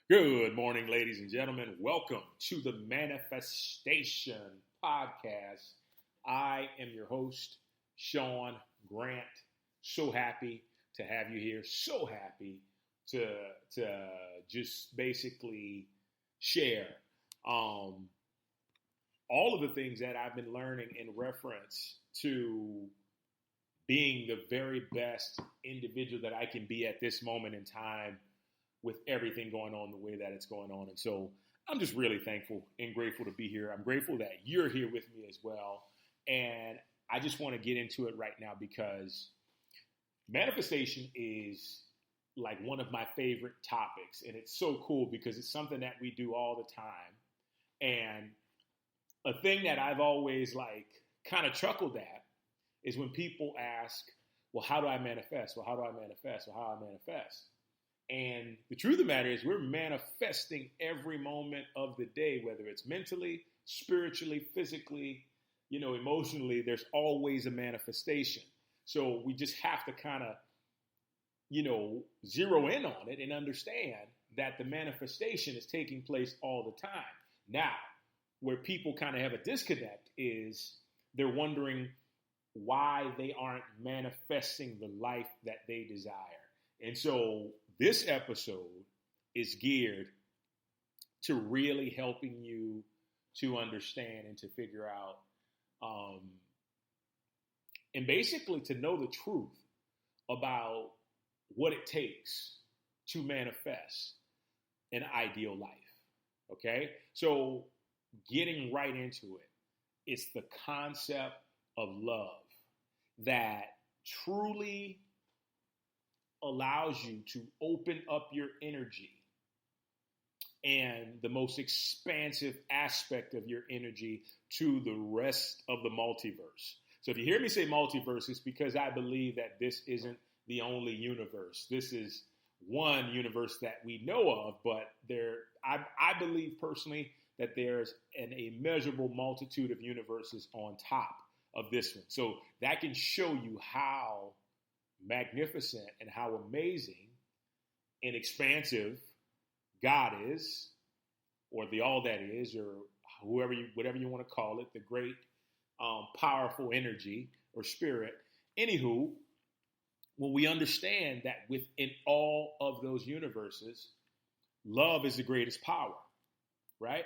Good morning, ladies and gentlemen. Welcome to the Manifestation Podcast. I am your host, Sean Grant. So happy to have you here. So happy to just basically share all of the things that I've been learning in reference to being the very best individual that I can be at this moment in time with everything going on the way that it's going on. And so I'm just really thankful and grateful to be here. I'm grateful that you're here with me as well. And I just want to get into it right now because manifestation is like one of my favorite topics. And it's so cool because it's something that we do all the time. And a thing that I've always kind of chuckled at is when people ask, well, how do I manifest? Well, how do I manifest? Well, how do I manifest? And the truth of the matter is we're manifesting every moment of the day, whether it's mentally, spiritually, physically, emotionally, there's always a manifestation. So we just have to kind of, zero in on it and understand that the manifestation is taking place all the time. Now, where people kind of have a disconnect is they're wondering why they aren't manifesting the life that they desire. And so this episode is geared to really helping you to understand and to figure out and basically to know the truth about what it takes to manifest an ideal life. Okay? So getting right into it, it's the concept of love that truly allows you to open up your energy and the most expansive aspect of your energy to the rest of the multiverse. So if you hear me say multiverse, it's because I believe that this isn't the only universe. This is one universe that we know of, but I believe personally that there's an immeasurable multitude of universes on top of this one. So that can show you how magnificent and how amazing and expansive God is, or the all that is, or whatever you want to call it, the great, powerful energy or spirit. Anywho, when we understand that within all of those universes, love is the greatest power, right?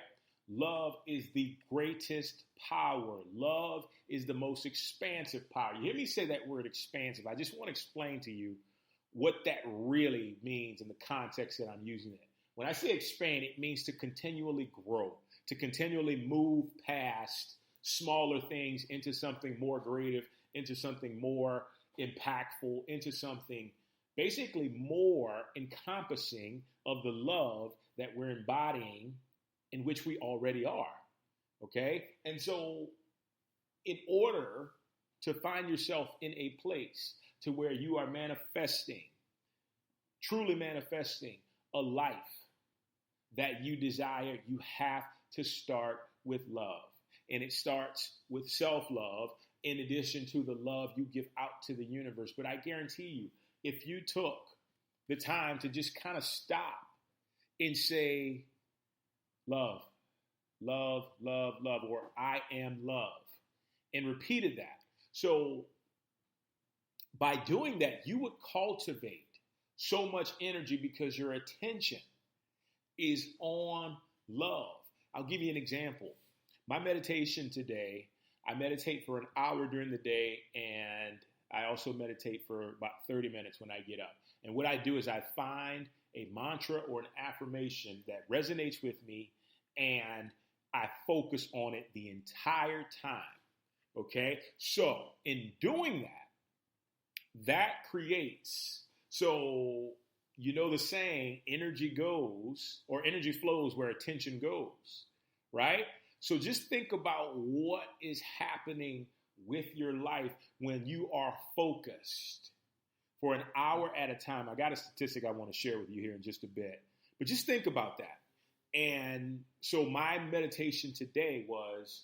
Love is the greatest power. Love is the most expansive power. You hear me say that word expansive. I just want to explain to you what that really means in the context that I'm using it. When I say expand, it means to continually grow, to continually move past smaller things into something more creative, into something more impactful, into something basically more encompassing of the love that we're embodying in which we already are, okay? And so in order to find yourself in a place to where you are manifesting, truly manifesting a life that you desire, you have to start with love. And it starts with self-love in addition to the love you give out to the universe. But I guarantee you, if you took the time to just kind of stop and say, love, love, love, love, or I am love, and repeated that. So by doing that, you would cultivate so much energy because your attention is on love. I'll give you an example. My meditation today, I meditate for an hour during the day, and I also meditate for about 30 minutes when I get up. And what I do is I find a mantra or an affirmation that resonates with me, and I focus on it the entire time, okay? So in doing that, that creates, so you know the saying, energy goes, or energy flows where attention goes, right? So just think about what is happening with your life when you are focused for an hour at a time. I got a statistic I want to share with you here in just a bit, but just think about that. And so my meditation today was,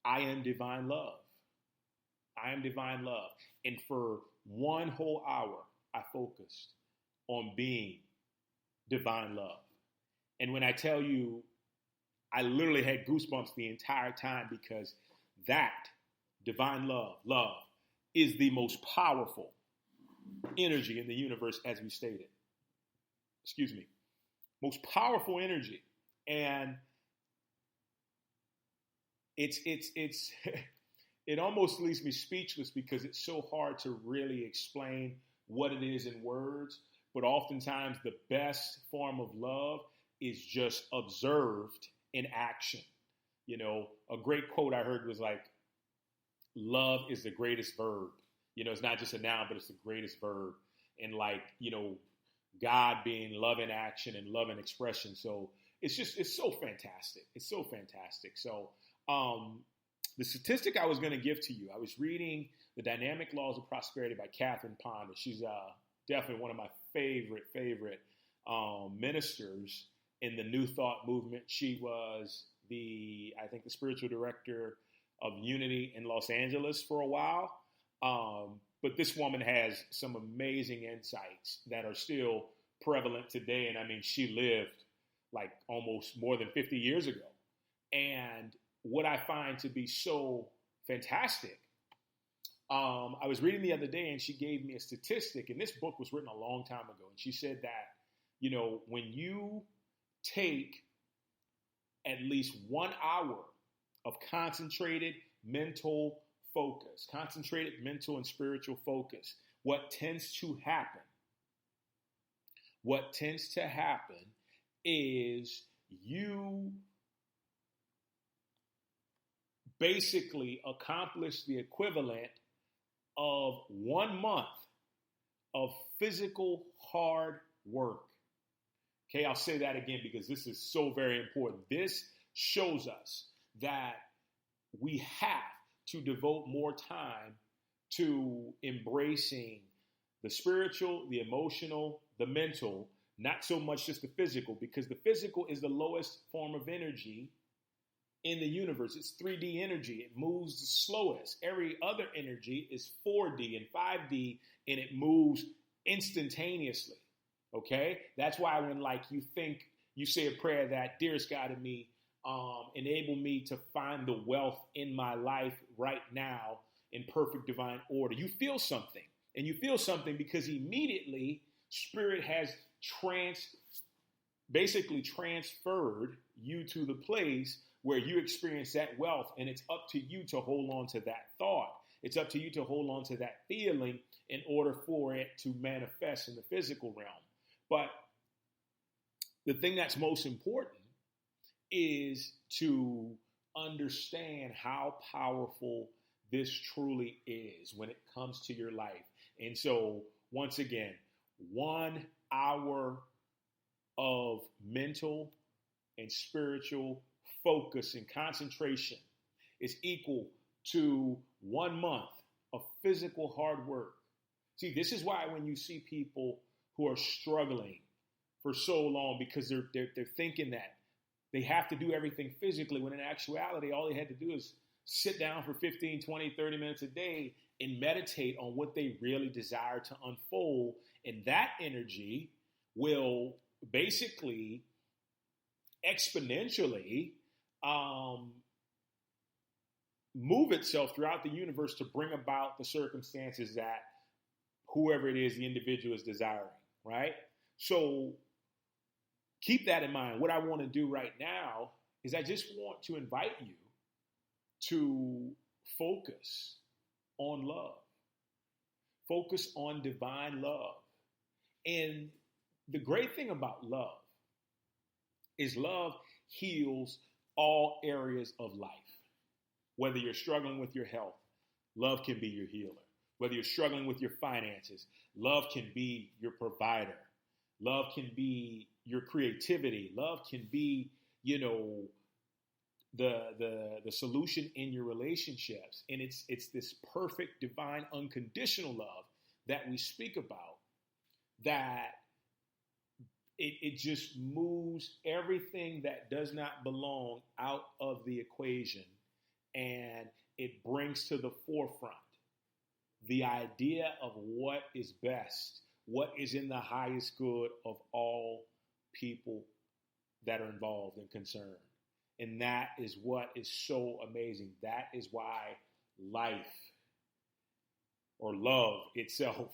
I am divine love. I am divine love. And for one whole hour, I focused on being divine love. And when I tell you, I literally had goosebumps the entire time because that divine love is the most powerful energy in the universe, as we stated. Excuse me. Most powerful energy. And it's it almost leaves me speechless because it's so hard to really explain what it is in words. But oftentimes the best form of love is just observed in action. You know, a great quote I heard was like, love is the greatest verb. You know, it's not just a noun, but it's the greatest verb. And like, you know, God being love in action and love in expression. So it's so fantastic. It's so fantastic. So the statistic I was going to give to you, I was reading The Dynamic Laws of Prosperity by Catherine Ponder. She's definitely one of my favorite ministers in the New Thought movement. She was the spiritual director of Unity in Los Angeles for a while. But this woman has some amazing insights that are still prevalent today. And I mean, she lived like almost more than 50 years ago. And what I find to be so fantastic, I was reading the other day and she gave me a statistic, and this book was written a long time ago. And she said that, you know, when you take at least 1 hour of concentrated mental focus, concentrated mental and spiritual focus, what tends to happen is you basically accomplish the equivalent of 1 month of physical hard work. Okay, I'll say that again because this is so very important. This shows us that we have to devote more time to embracing the spiritual, the emotional, the mental, not so much just the physical, because the physical is the lowest form of energy in the universe. It's 3D energy. It moves the slowest. Every other energy is 4D and 5D, and it moves instantaneously. Okay? That's why when like you say a prayer that, dearest God in me, enable me to find the wealth in my life right now in perfect divine order. You feel something. And you feel something because immediately Spirit has basically transferred you to the place where you experience that wealth, and it's up to you to hold on to that thought. It's up to you to hold on to that feeling in order for it to manifest in the physical realm. But the thing that's most important is to understand how powerful this truly is when it comes to your life. And so, once again, 1 hour of mental and spiritual focus and concentration is equal to 1 month of physical hard work. See, this is why when you see people who are struggling for so long because they're thinking that they have to do everything physically, when in actuality, all they had to do is sit down for 15, 20, 30 minutes a day and meditate on what they really desire to unfold. And that energy will basically exponentially move itself throughout the universe to bring about the circumstances that whoever it is the individual is desiring, right? So keep that in mind. What I want to do right now is I just want to invite you to focus on love. Focus on divine love. And the great thing about love is love heals all areas of life. Whether you're struggling with your health, love can be your healer. Whether you're struggling with your finances, love can be your provider. Love can be your creativity. Love can be, the solution in your relationships. And it's this perfect, divine, unconditional love that we speak about that it just moves everything that does not belong out of the equation, and it brings to the forefront the idea of what is best, what is in the highest good of all people that are involved and concerned. And that is what is so amazing. That is why life or love itself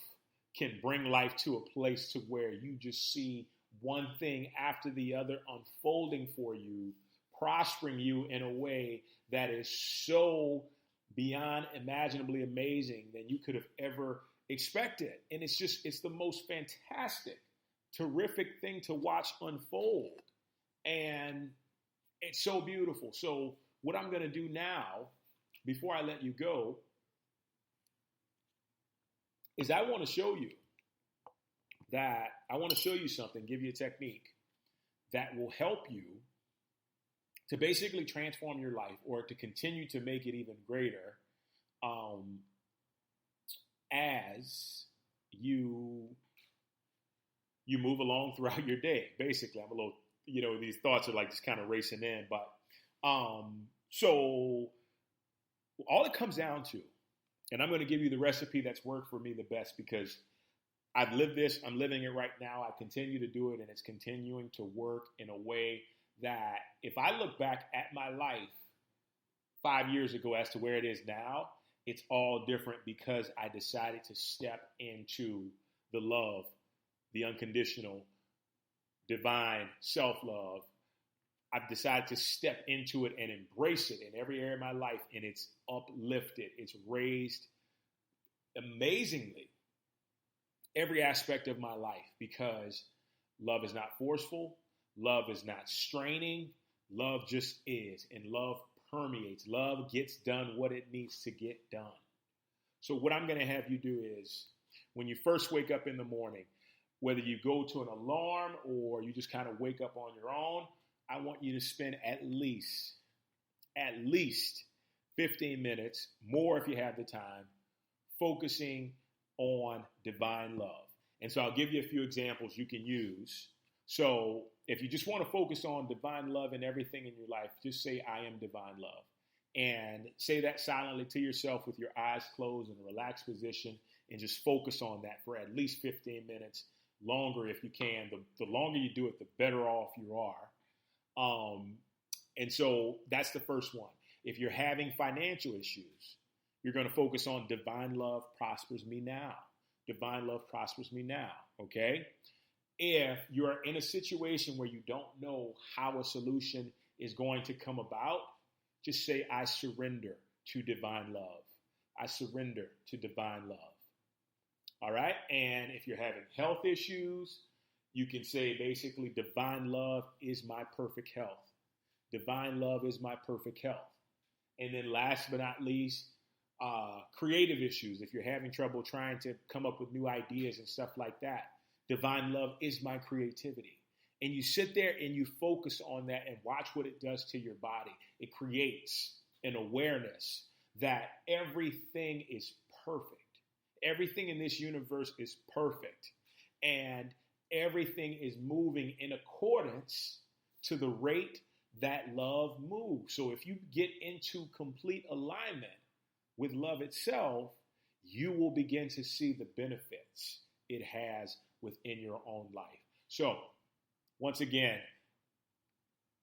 can bring life to a place to where you just see one thing after the other unfolding for you, prospering you in a way that is so beyond imaginably amazing than you could have ever expected. And it's the most fantastic, terrific thing to watch unfold. And it's so beautiful. So what I'm going to do now, before I let you go, is I want to show you something, give you a technique that will help you to basically transform your life or to continue to make it even greater as you move along throughout your day. Basically, I'm a little, these thoughts are like just kind of racing in, but so all it comes down to, and I'm going to give you the recipe that's worked for me the best because I've lived this, I'm living it right now, I continue to do it, and it's continuing to work in a way that if I look back at my life 5 years ago as to where it is now, it's all different because I decided to step into the love, the unconditional, divine self-love. I've decided to step into it and embrace it in every area of my life, and it's uplifted, it's raised amazingly every aspect of my life because love is not forceful, love is not straining, love just is, and love permeates. Love gets done what it needs to get done. So what I'm going to have you do is when you first wake up in the morning, whether you go to an alarm or you just kind of wake up on your own, I want you to spend at least 15 minutes, more if you have the time, focusing on divine love. And so I'll give you a few examples you can use. So if you just want to focus on divine love in everything in your life, just say, I am divine love. And say that silently to yourself with your eyes closed in a relaxed position and just focus on that for at least 15 minutes, longer if you can. The longer you do it, the better off you are. And so that's the first one. If you're having financial issues, you're going to focus on divine love prospers me now. Divine love prospers me now, okay? If you're in a situation where you don't know how a solution is going to come about, just say, I surrender to divine love. I surrender to divine love. All right? And if you're having health issues, you can say basically, divine love is my perfect health. Divine love is my perfect health. And then last but not least, creative issues. If you're having trouble trying to come up with new ideas and stuff like that, divine love is my creativity. And you sit there and you focus on that and watch what it does to your body. It creates an awareness that everything is perfect. Everything in this universe is perfect. And everything is moving in accordance to the rate that love moves. So if you get into complete alignment with love itself, you will begin to see the benefits it has within your own life. So, once again,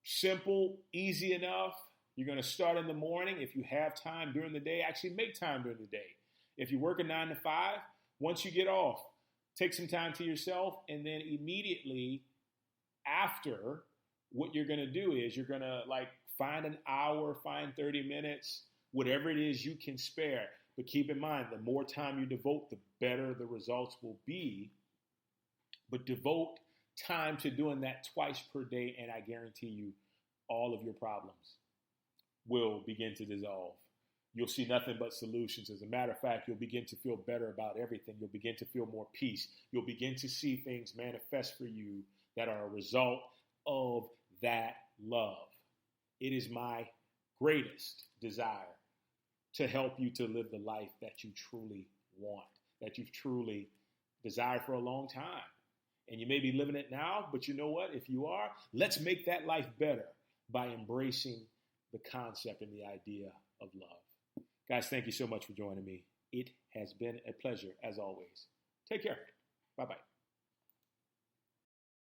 simple, easy enough. You're going to start in the morning. If you have time during the day, actually make time during the day. If you work a 9 to 5, once you get off, take some time to yourself, and then immediately after, what you're going to do is you're going to find an hour, find 30 minutes, whatever it is you can spare. But keep in mind, the more time you devote, the better the results will be. But devote time to doing that twice per day, and I guarantee you all of your problems will begin to dissolve. You'll see nothing but solutions. As a matter of fact, you'll begin to feel better about everything. You'll begin to feel more peace. You'll begin to see things manifest for you that are a result of that love. It is my greatest desire to help you to live the life that you truly want, that you've truly desired for a long time. And you may be living it now, but you know what? If you are, let's make that life better by embracing the concept and the idea of love. Guys, thank you so much for joining me. It has been a pleasure, as always. Take care. Bye-bye.